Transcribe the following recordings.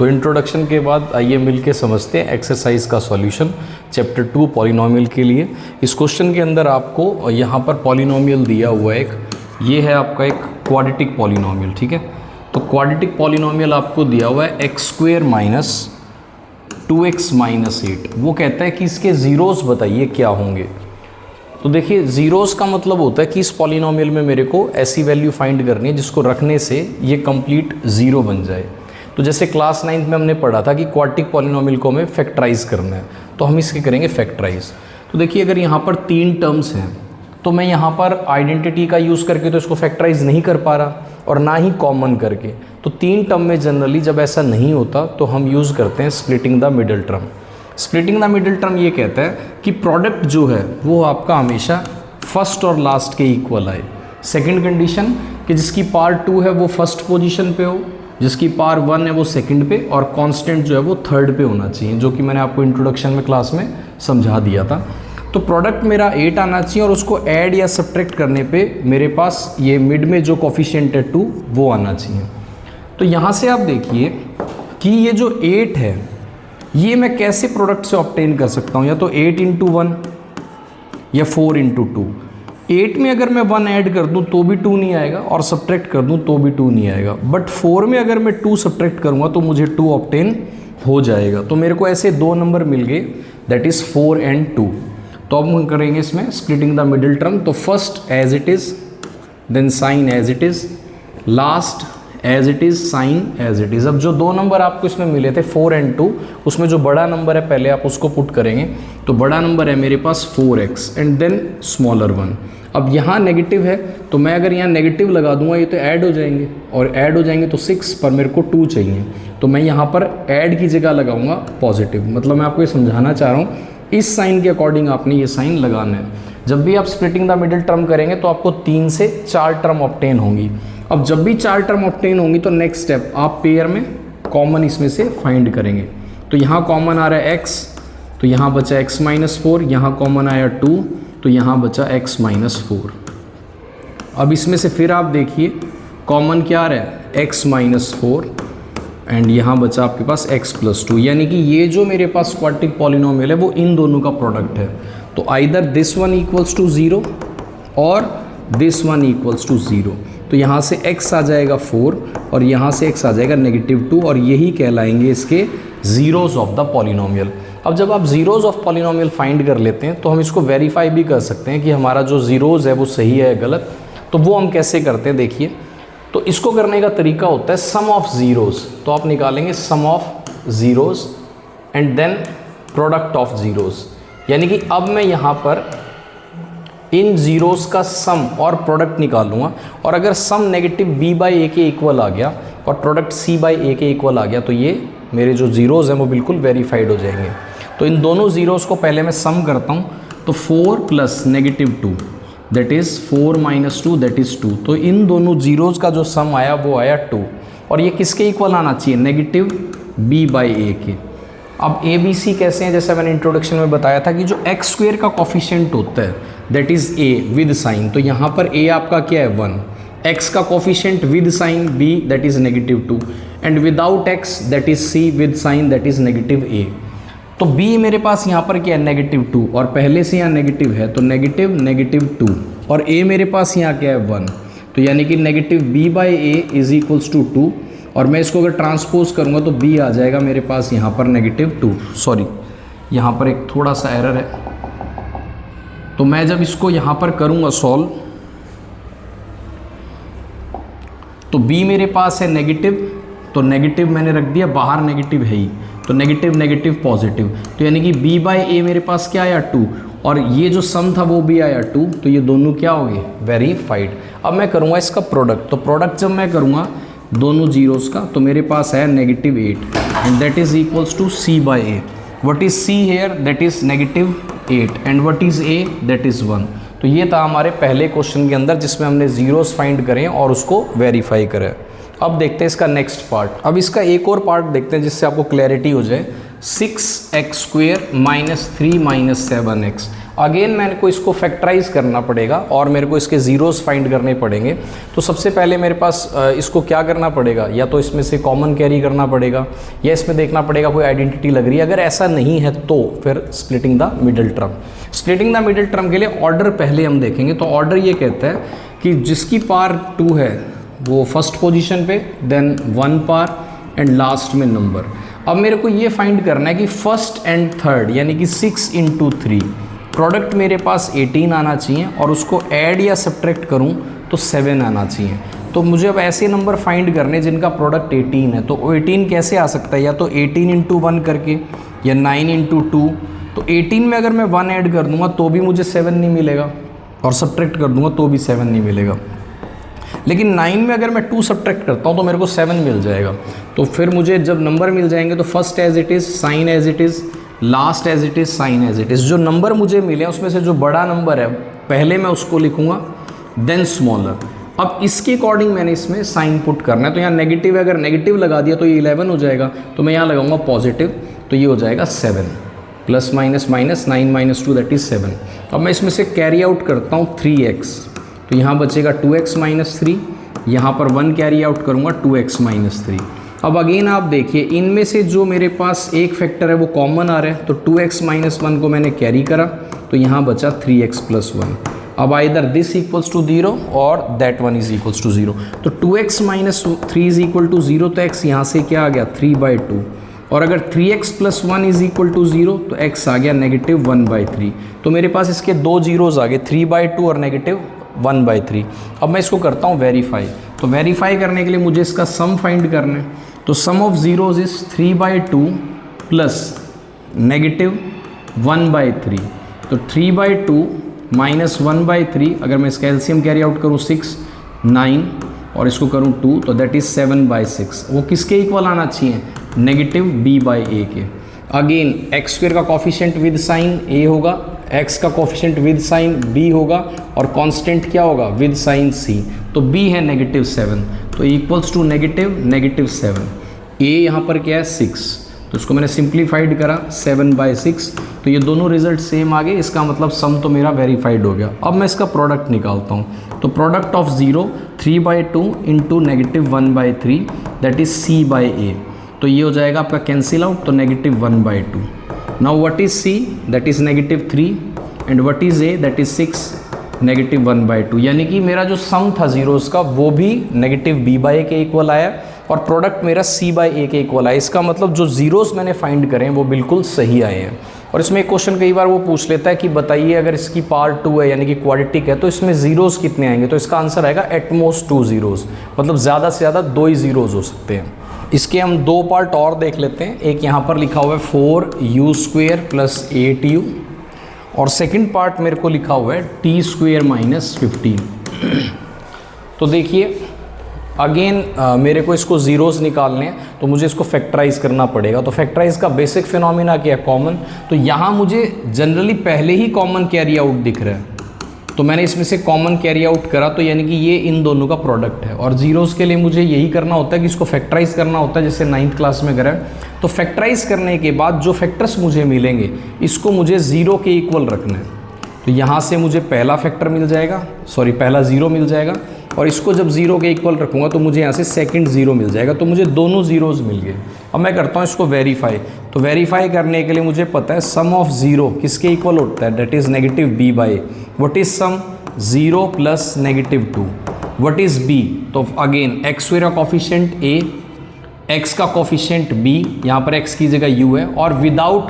तो इंट्रोडक्शन के बाद आइए मिलके समझते हैं एक्सरसाइज का सॉल्यूशन चैप्टर 2 पॉलिनोमियल के लिए। इस क्वेश्चन के अंदर आपको यहाँ पर पॉलिनोमियल दिया हुआ है एक, ये है आपका एक क्वाड्रेटिक पॉलिनोमियल, ठीक है। तो क्वाड्रेटिक पॉलिनोमियल आपको दिया हुआ है x² माइनस 2x माइनस 8। वो कहता है कि इसके ज़ीरोज़ बताइए क्या होंगे। तो देखिए ज़ीरोज़ का मतलब होता है कि इस पॉलिनोमियल में मेरे को ऐसी वैल्यू फाइंड करनी है जिसको रखने से ये कंप्लीट ज़ीरो बन जाए। तो जैसे क्लास 9th में हमने पढ़ा था कि क्वाड्रेटिक पॉलिनोमियल को हमें फैक्टराइज करना है, तो हम इसके करेंगे फैक्टराइज। तो देखिए अगर यहाँ पर 3 टर्म्स हैं तो मैं यहाँ पर आइडेंटिटी का यूज़ करके तो इसको फैक्टराइज नहीं कर पा रहा और ना ही कॉमन करके। तो 3 टर्म में जनरली जब ऐसा नहीं होता तो हम यूज़ करते हैं splitting the middle term. Splitting the middle term ये कहता है कि प्रोडक्ट जो है वो आपका हमेशा फर्स्ट और लास्ट के इक्वल आए। सेकंड कंडीशन कि जिसकी पावर 2 है वो फर्स्ट पोजीशन पे हो, जिसकी पावर 1 है वो सेकंड पे, और कांस्टेंट जो है वो थर्ड पे होना चाहिए, जो कि मैंने आपको इंट्रोडक्शन में क्लास में समझा दिया था। तो प्रोडक्ट मेरा 8 आना चाहिए और उसको ऐड या सब्ट्रैक्ट करने पे मेरे पास ये मिड में जो कोफिशिएंट है 2 वो आना चाहिए। तो यहाँ से आप देखिए कि ये जो 8 है ये मैं कैसे प्रोडक्ट से ऑब्टेन कर सकता हूँ, या तो 8 × 1 या 4 × 2। 8 में अगर मैं 1 ऐड कर दूँ तो भी 2 नहीं आएगा और सब्ट्रैक्ट कर दूँ तो भी 2 नहीं आएगा, बट 4 में अगर मैं 2 सब्ट्रैक्ट करूँगा तो मुझे 2 ऑब्टेन हो जाएगा। तो मेरे को ऐसे 2 नंबर मिल गए, दैट इज़ 4 और 2। तो अब हम करेंगे इसमें स्प्लिटिंग द मिडिल टर्म। तो first as it is, then sign as it is, last as it is, sign as it is. अब जो 2 नंबर आपको इसमें मिले थे 4 और 2, उसमें जो बड़ा नंबर है पहले आप उसको पुट करेंगे। तो बड़ा नंबर है मेरे पास 4x एंड देन स्मॉलर 1। अब यहाँ नेगेटिव है तो मैं अगर यहाँ नेगेटिव लगा दूंगा ये तो ऐड हो जाएंगे, और ऐड हो जाएंगे तो 6, पर मेरे को 2 चाहिए। तो मैं यहाँ पर ऐड की जगह लगाऊंगा पॉजिटिव। मतलब मैं आपको ये समझाना चाह रहा हूँ, इस साइन के अकॉर्डिंग आपने ये साइन लगाना है। जब भी आप स्प्लिटिंग द मिडिल टर्म करेंगे तो आपको 3 से 4 टर्म ऑब्टेन होंगी। अब जब भी 4 टर्म ऑब्टेन होंगी तो नेक्स्ट स्टेप आप पेयर में कॉमन इसमें से फाइंड करेंगे। तो यहाँ कॉमन आ रहा है x, तो यहाँ बचा x - 4, यहाँ कॉमन आया 2, तो यहाँ बचा x - 4। अब इसमें से फिर आप देखिए कॉमन क्या आ रहा है, x - 4, एंड यहाँ बचा आपके पास x + 2। यानी कि ये जो मेरे पास क्वाड्रेटिक पॉलिनोमियल है वो इन दोनों का प्रोडक्ट है। तो either this one equals to 0 और दिस वन इक्वल्स टू 0। तो यहाँ से x आ जाएगा 4 और यहाँ से x आ जाएगा -2, और यही कहलाएंगे इसके ज़ीरोज़ ऑफ द पॉलिनोमियल। अब जब आप ज़ीरोज़ ऑफ पॉलिनोमियल फाइंड कर लेते हैं तो हम इसको वेरीफाई भी कर सकते हैं कि हमारा जो ज़ीरोज़ है वो सही है या गलत। तो वो हम कैसे करते हैं देखिए। तो इसको करने का तरीका होता है सम ऑफ ज़ीरोज़। तो आप निकालेंगे sum of zeros and then product of zeros. यानी कि अब मैं यहाँ पर इन ज़ीरोज़ का सम और प्रोडक्ट निकालूंगा, और अगर सम नेगेटिव b/a के इक्वल आ गया और प्रोडक्ट c/a के इक्वल आ गया तो ये मेरे जो ज़ीरोज़ हैं वो बिल्कुल वेरीफाइड हो जाएंगे। तो इन दोनों ज़ीरोज़ को पहले मैं सम करता हूँ। तो 4 + -2 दैट इज़ 4 - 2 दैट इज़ 2। तो इन दोनों ज़ीरोज़ का जो सम आया वो आया 2, और ये किसके इक्वल आना चाहिए, नेगेटिव b/a के। अब a b c कैसे हैं, जैसे मैंने इंट्रोडक्शन में बताया था कि जो x² का कोफिशिएंट होता है that is a with sign. तो यहाँ पर a आपका क्या है 1, x का coefficient with sign b that is -2, and without x that is c with sign that is -a। तो b मेरे पास यहाँ पर क्या है -2, और पहले से यहाँ नेगेटिव है तो -2, और a मेरे पास यहाँ क्या है 1। तो यानी कि -b/a इज इक्वल्स टू 2, और मैं इसको अगर ट्रांसपोज करूँगा तो b आ जाएगा मेरे पास यहाँ पर -2। सॉरी, यहाँ पर एक थोड़ा सा एरर है। तो मैं जब इसको यहाँ पर करूँगा सॉल्व तो b मेरे पास है नेगेटिव, तो नेगेटिव मैंने रख दिया, बाहर नेगेटिव है ही, तो नेगेटिव पॉजिटिव। तो यानी कि b/a मेरे पास क्या आया 2, और ये जो सम था वो भी आया 2। तो ये दोनों क्या हो गए, वेरीफाइड। अब मैं करूँगा इसका प्रोडक्ट। तो प्रोडक्ट जब मैं करूँगा दोनों जीरोज़ का तो मेरे पास है -8 and that is equals to c/a। What is c here, that is -8, and what is a, that is 1। तो ये था हमारे पहले क्वेश्चन के अंदर जिसमें हमने ज़ीरोज़ फाइंड करें और उसको वेरीफाई करें। अब देखते हैं इसका नेक्स्ट पार्ट। अब इसका एक और पार्ट देखते हैं जिससे आपको क्लैरिटी हो जाए। 6x² - 3 - 7x। अगेन मेरे को इसको फैक्टराइज करना पड़ेगा और मेरे को इसके ज़ीरोज़ फाइंड करने पड़ेंगे। तो सबसे पहले मेरे पास इसको क्या करना पड़ेगा, या तो इसमें से कॉमन कैरी करना पड़ेगा या इसमें देखना पड़ेगा कोई आइडेंटिटी लग रही है। अगर ऐसा नहीं है तो फिर splitting the middle term. Splitting the middle term के लिए ऑर्डर पहले हम देखेंगे। तो ऑर्डर ये कहता है कि जिसकी पावर 2 है वो फर्स्ट पोजीशन पे, देन 1 पावर एंड लास्ट में नंबर। अब मेरे को ये फाइंड करना है कि फर्स्ट एंड थर्ड यानी कि 6 × 3 प्रोडक्ट मेरे पास 18 आना चाहिए और उसको ऐड या सब्ट्रैक्ट करूं तो 7 आना चाहिए। तो मुझे अब ऐसे नंबर फाइंड करने जिनका प्रोडक्ट 18 है। तो 18 कैसे आ सकता है, या तो 18 × 1 करके या 9 × 2। तो 18 में अगर मैं 1 ऐड कर दूंगा तो भी मुझे 7 नहीं मिलेगा और सब्ट्रैक्ट कर दूंगा तो भी 7 नहीं मिलेगा। लेकिन 9 में अगर मैं 2 सब्ट्रैक्ट करता हूँ तो मेरे को 7 मिल जाएगा। तो फिर मुझे जब नंबर मिल जाएंगे तो first as it is, sign as it is, last as it is, sign as it is. जो नंबर मुझे मिले उसमें से जो बड़ा नंबर है पहले मैं उसको लिखूँगा, देन स्मॉलर। अब इसके अकॉर्डिंग मैंने इसमें साइन पुट करना है। तो यहाँ नेगेटिव है, अगर नेगेटिव लगा दिया तो ये 11 हो जाएगा। तो मैं यहाँ लगाऊंगा पॉजिटिव, तो ये हो जाएगा 7 plus minus minus 9 - 2 that is 7। अब मैं इसमें से कैरी आउट करता हूँ 3x, तो यहाँ बचेगा 2x - 3, यहाँ पर 1 कैरी आउट करूँगा 2x - 3। अब अगेन आप देखिए इनमें से जो मेरे पास एक फैक्टर है वो कॉमन आ रहा है। तो 2x - 1 को मैंने कैरी करा तो यहाँ बचा 3x + 1। अब आइदर दिस इक्वल्स टू 0 और that one is equals to 0। तो 2x - 3 इज इक्वल टू 0, तो x यहाँ से क्या आ गया 3/2। और अगर 3x + 1 इज इक्वल टू 0 तो x आ गया -1/3। तो मेरे पास इसके दो जीरोज आ गए, 3/2 और -1/3। अब मैं इसको करता हूँ वेरीफाई। तो वेरीफाई करने के लिए मुझे इसका सम फाइंड करना है। तो सम ऑफ जीरोज इज 3/2 प्लस -1/3। तो 3/2 - 1/3, अगर मैं इसका एलसीएम कैरी आउट करूँ 6, 9 और इसको करूँ 2 तो दैट इज़ 7/6। वो किसके इक्वल आना चाहिए, -b/a के। अगेन x² का कॉफिशिएंट विद साइन a होगा, x का कॉफिशिएंट विद साइन b होगा और कांस्टेंट क्या होगा विद साइन c। तो b है -7, तो इक्वल्स टू -7। a यहाँ पर क्या है 6, तो इसको मैंने सिंप्लीफाइड करा 7/6। तो ये दोनों रिजल्ट सेम आ गए, इसका मतलब सम तो मेरा वेरीफाइड हो गया। अब मैं इसका प्रोडक्ट निकालता हूँ। तो product of 0 3/2 into -1/3 that is c/a। तो ये हो जाएगा आपका कैंसिल आउट, तो -1/2। Now what is c, that is -3 and what is a, that is 6, -1/2। यानी कि मेरा जो सम था जीरोस का वो भी -b/a के इक्वल आया और प्रोडक्ट मेरा c/a के इक्वल आया। इसका मतलब जो जीरोस मैंने फाइंड करें वो बिल्कुल सही आए हैं। और इसमें एक क्वेश्चन कई बार वो पूछ लेता है कि बताइए अगर इसकी पावर 2 है यानी कि क्वाड्रेटिक है तो इसमें जीरोस कितने आएंगे। तो इसका आंसर आएगा एटमोस्ट 2 जीरोस, मतलब ज़्यादा से ज़्यादा 2 ही जीरोस हो सकते हैं। इसके हम दो पार्ट और देख लेते हैं। एक यहाँ पर लिखा हुआ है 4u² + 8u और सेकंड पार्ट मेरे को लिखा हुआ है t² - 15। तो देखिए अगेन मेरे को इसको जीरोस निकालने हैं तो मुझे इसको फैक्टराइज करना पड़ेगा। तो फैक्टराइज का बेसिक फिनोमिना क्या है, कॉमन। तो यहाँ मुझे जनरली पहले ही कॉमन कैरी आउट दिख रहा है, तो मैंने इसमें से कॉमन कैरी आउट करा, तो यानी कि ये इन दोनों का प्रोडक्ट है। और जीरोस के लिए मुझे यही करना होता है कि इसको फैक्टराइज करना होता है, जैसे 9th क्लास में करा। तो फैक्टराइज करने के बाद जो फैक्टर्स मुझे मिलेंगे इसको मुझे 0 के इक्वल रखना है। तो यहाँ से मुझे पहला फैक्टर मिल जाएगा, पहला 0 मिल जाएगा और इसको जब 0 के इक्वल रखूँगा तो मुझे यहाँ से सेकंड 0 मिल जाएगा। तो मुझे दोनों जीरोज़ मिल गए। अब मैं करता हूँ इसको वेरीफाई। तो वेरीफाई करने के लिए मुझे पता है सम ऑफ 0 किसके इक्वल होता है, that is -b/a। What is sum, 0 + -2। What is b, तो अगेन x² का कॉफिशिएंट a, x का कॉफिशिएंट b, यहाँ पर x की जगह u है और विदाउट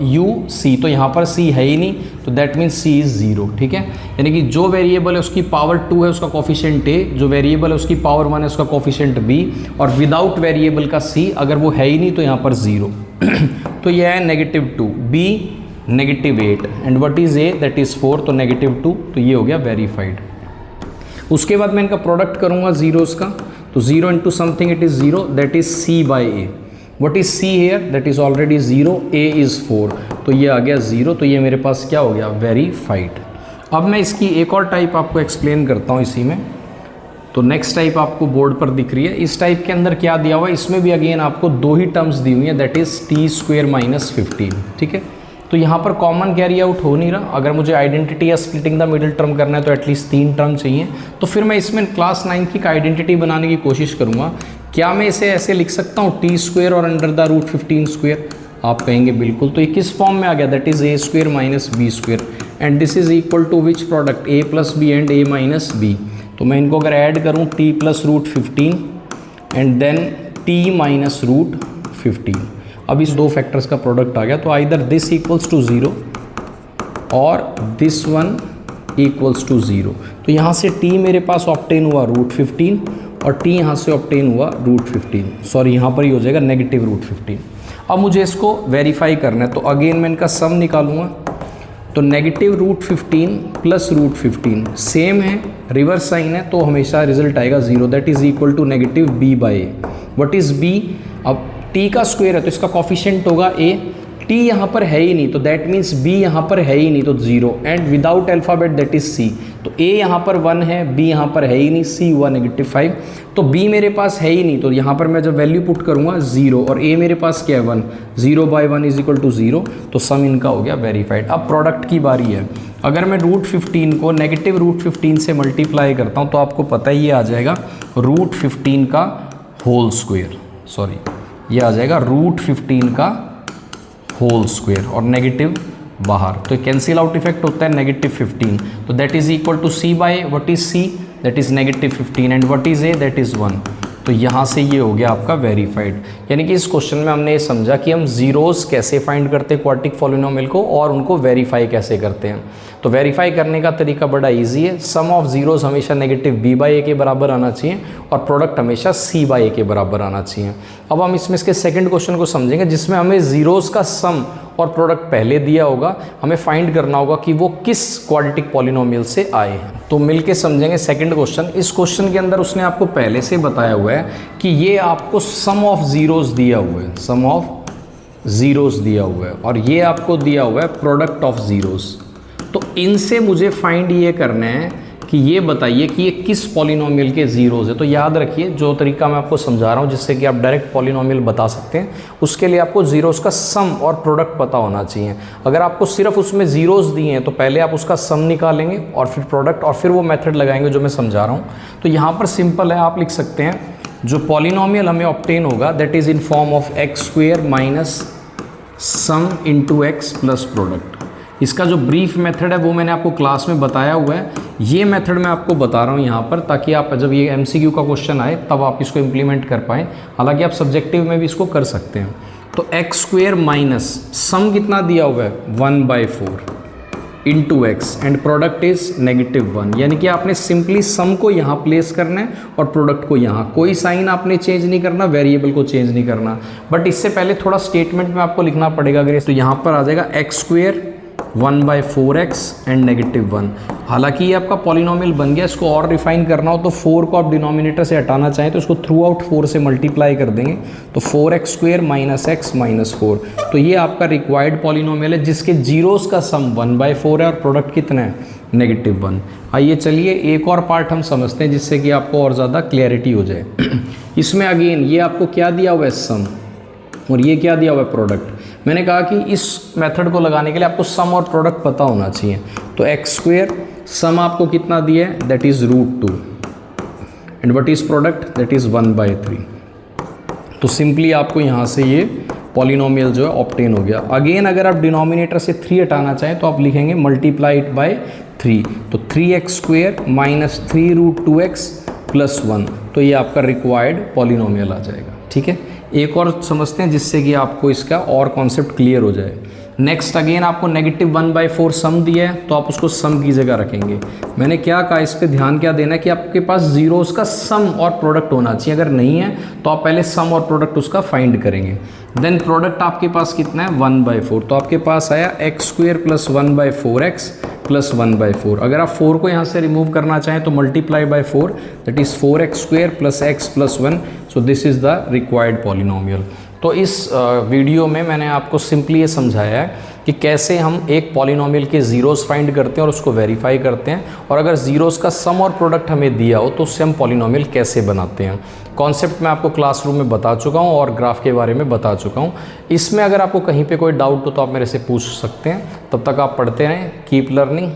u c, तो यहाँ पर c है ही नहीं, तो दैट मीन्स c इज़ 0। ठीक है, यानी कि जो वेरिएबल है उसकी पावर 2 है उसका कॉफिशिएंट a, जो वेरिएबल है उसकी पावर 1 है उसका कॉफिशिएंट b और विदाउट वेरिएबल का c अगर वो है ही नहीं तो यहाँ पर 0। तो यह है -2, b -8 and what is a, that is 4, तो -2। तो ये हो गया वेरीफाइड। उसके बाद मैं इनका प्रोडक्ट करूँगा जीरोस का। तो 0 into something it is 0, that is c/a। what is c here, that is already 0, a is 4, तो ये आ गया 0। तो ये मेरे पास क्या हो गया, वेरीफाइड। अब मैं इसकी एक और टाइप आपको एक्सप्लेन करता हूँ इसी में। तो नेक्स्ट टाइप आपको बोर्ड पर दिख रही है। इस टाइप के अंदर क्या दिया हुआ है, इसमें भी अगेन आपको दो ही टर्म्स दी हुई है, दैट इज़ t² - 15। ठीक है, तो यहाँ पर कॉमन कैरी आउट हो नहीं रहा। अगर मुझे आइडेंटिटी या स्प्लिटिंग द मिडिल टर्म करना है तो एटलीस्ट 3 टर्म चाहिए। तो फिर मैं इसमें क्लास 9 की आइडेंटिटी बनाने की कोशिश करूँगा। क्या मैं इसे ऐसे लिख सकता हूँ t² और अंडर द रूट 15²? आप कहेंगे बिल्कुल। तो ये किस फॉर्म में आ गया? That is a² minus b² and this is equal to which product? a plus b and a minus b. तो मैं इनको अगर ऐड करूँ t plus root 15 and then t minus root 15, अब इस दो फैक्टर्स का प्रोडक्ट आ गया। तो आइदर दिस इक्वल्स टू 0 और दिस वन इक्वल्स टू 0। तो यहाँ से t मेरे पास ऑब्टेन हुआ रूट 15 और t यहाँ से ऑब्टेन हुआ रूट 15, सॉरी यहाँ पर ही हो जाएगा नेगेटिव रूट 15। अब मुझे इसको वेरीफाई करना है, तो अगेन मैं इनका सम निकालूंगा। तो negative root 15 plus root 15 same है, रिवर्स साइन है, तो हमेशा रिजल्ट आएगा 0। That is equal to negative b by a. What is b? अब t का स्क्वायर है तो इसका कॉफिशिएंट होगा a। t यहाँ पर है ही नहीं तो दैट मीन्स b यहाँ पर है ही नहीं तो 0 and without alphabet that is c। तो a यहाँ पर 1 है, b यहाँ पर है ही नहीं, c हुआ -5। तो b मेरे पास है ही नहीं तो यहाँ पर मैं जब वैल्यू पुट करूँगा 0 और a मेरे पास क्या है 1, 0 बाई 1 इज इक्वल टू 0। तो सम इनका हो गया वेरीफाइड। अब प्रोडक्ट की बारी है। अगर मैं रूट 15 को नेगेटिव रूट 15 से मल्टीप्लाई करता हूँ तो आपको पता ही ये आ जाएगा रूट 15 का होल स्क्वायर, सॉरी ये आ जाएगा रूट 15 का होल स्क्वायर और नेगेटिव बाहर, तो कैंसिल आउट इफेक्ट होता है -15। तो that is equal to c by what is c? That is -15 and what is a? That is 1। तो यहाँ से ये हो गया आपका वेरीफाइड। यानी कि इस क्वेश्चन में हमने ये समझा कि हम जीरोस कैसे फाइंड करते हैं क्वाड्रेटिक पॉलिनोमियल को और उनको वेरीफाई कैसे करते हैं। तो वेरीफाई करने का तरीका बड़ा इजी है। सम ऑफ जीरोस हमेशा नेगेटिव b बाई ए के बराबर आना चाहिए और प्रोडक्ट हमेशा c बाई ए के बराबर आना चाहिए। अब हम इसमें इसके सेकंड क्वेश्चन को समझेंगे जिसमें हमें जीरोस का सम और प्रोडक्ट पहले दिया होगा, हमें फाइंड करना होगा कि वो किस क्वाड्रेटिक पॉलिनोमियल से आए हैं। तो मिलके समझेंगे सेकंड क्वेश्चन। इस क्वेश्चन के अंदर उसने आपको पहले से बताया हुआ है कि ये आपको सम ऑफ जीरोस दिया हुआ है, सम ऑफ जीरोस दिया हुआ है और ये आपको दिया हुआ है प्रोडक्ट ऑफ जीरोस। तो इनसे मुझे फाइंड ये करना है कि ये बताइए कि ये किस पॉलिनोमियल के जीरोस है। तो याद रखिए जो तरीका मैं आपको समझा रहा हूँ जिससे कि आप डायरेक्ट पॉलिनोमियल बता सकते हैं, उसके लिए आपको जीरोस का सम और प्रोडक्ट पता होना चाहिए। अगर आपको सिर्फ उसमें जीरोस दिए हैं तो पहले आप उसका सम निकालेंगे और फिर प्रोडक्ट और फिर वो मेथड लगाएंगे जो मैं समझा रहा हूँ। तो यहाँ पर सिंपल है, आप लिख सकते हैं जो पॉलिनोमियल हमें ऑब्टेन होगा that is in form of x² minus sum into x plus product. इसका जो ब्रीफ मेथड है वो मैंने आपको क्लास में बताया हुआ है। ये मेथड मैं आपको बता रहा हूँ यहाँ पर ताकि आप जब ये MCQ का क्वेश्चन आए तब आप इसको इम्प्लीमेंट कर पाएँ। हालांकि आप सब्जेक्टिव में भी इसको कर सकते हैं। तो x² माइनस सम कितना दिया हुआ है 1/4 into x and product is -1। यानी कि आपने सिंपली सम को यहाँ प्लेस करना है और प्रोडक्ट को यहाँ, कोई साइन आपने चेंज नहीं करना, वेरिएबल को चेंज नहीं करना। बट इससे पहले थोड़ा स्टेटमेंट में आपको लिखना पड़ेगा। अगर तो यहाँ पर आ जाएगा x² 1/4x एंड -1। हालांकि ये आपका पॉलिनोमियल बन गया। इसको और रिफाइन करना हो तो 4 को आप डिनोमिनेटर से हटाना चाहें तो इसको थ्रू आउट 4 से मल्टीप्लाई कर देंगे तो 4x² माइनस x माइनस 4। तो ये आपका रिक्वायर्ड पॉलिनोमियल है जिसके जीरोस का सम 1/4 है और प्रोडक्ट कितना है -1। आइए चलिए एक और पार्ट हम समझते हैं जिससे कि आपको और ज़्यादा क्लैरिटी हो जाए। इसमें अगेन ये आपको क्या दिया हुआ है सम और ये क्या दिया हुआ है प्रोडक्ट। मैंने कहा कि इस मेथड को लगाने के लिए आपको सम और प्रोडक्ट पता होना चाहिए। तो x² सम आपको कितना दिया है that is √2 and what is product that is 1/3। तो सिंपली आपको यहाँ से ये पॉलिनोमियल जो है ऑब्टेन हो गया। अगेन अगर आप डिनोमिनेटर से 3 हटाना चाहें तो आप लिखेंगे मल्टीप्लाइड बाय 3। तो 3x² माइनस 3√2x प्लस 1। तो ये आपका रिक्वायर्ड पॉलिनोमियल आ जाएगा। ठीक है, एक और समझते हैं जिससे कि आपको इसका और कॉन्सेप्ट क्लियर हो जाए। नेक्स्ट अगेन आपको -1/4 सम दिया है तो आप उसको सम की जगह रखेंगे। मैंने क्या कहा, इस पे ध्यान क्या देना है कि आपके पास जीरोस का सम और प्रोडक्ट होना चाहिए। अगर नहीं है तो आप पहले सम और प्रोडक्ट उसका फाइंड करेंगे। देन प्रोडक्ट आपके पास कितना है 1/4। तो आपके पास आया x² प्लस 1/4x प्लस 1/4। अगर आप 4 को यहाँ से रिमूव करना चाहें तो multiply by 4 that is 4x² plus x plus 1। So this is the required polynomial. तो इस वीडियो में मैंने आपको सिंपली ये समझाया है कि कैसे हम एक पॉलिनोमियल के ज़ीरोस फाइंड करते हैं और उसको वेरीफाई करते हैं, और अगर ज़ीरोस का सम और प्रोडक्ट हमें दिया हो तो उससे हम पॉलिनोमियल कैसे बनाते हैं। कॉन्सेप्ट मैं आपको क्लासरूम में बता चुका हूँ और ग्राफ के बारे में बता चुका हूँ। इसमें अगर आपको कहीं पे कोई डाउट हो तो आप मेरे से पूछ सकते हैं। तब तक आप पढ़ते रहें, कीप लर्निंग।